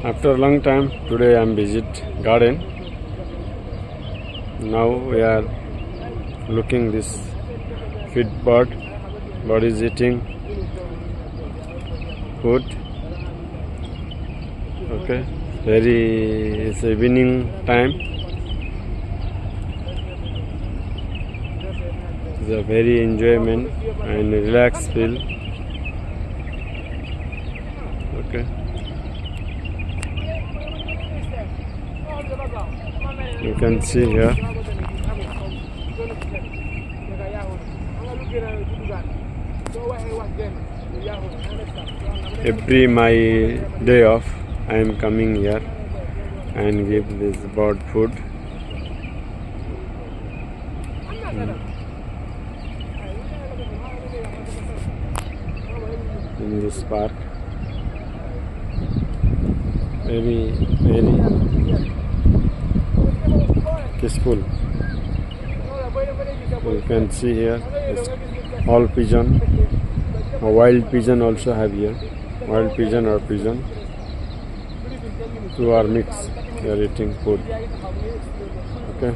After a long time, today I am visit garden. Now we are looking this feed bird. Bird is eating food. Okay, it's evening time. It's a very enjoyment and relaxed feel. Okay. You can see here every my day off I am coming here and give this bird food. In this park, very peaceful. You can see here it's all pigeon. A wild pigeon also have here. Wild pigeon or pigeon. Two are mixed. They are eating food. Okay.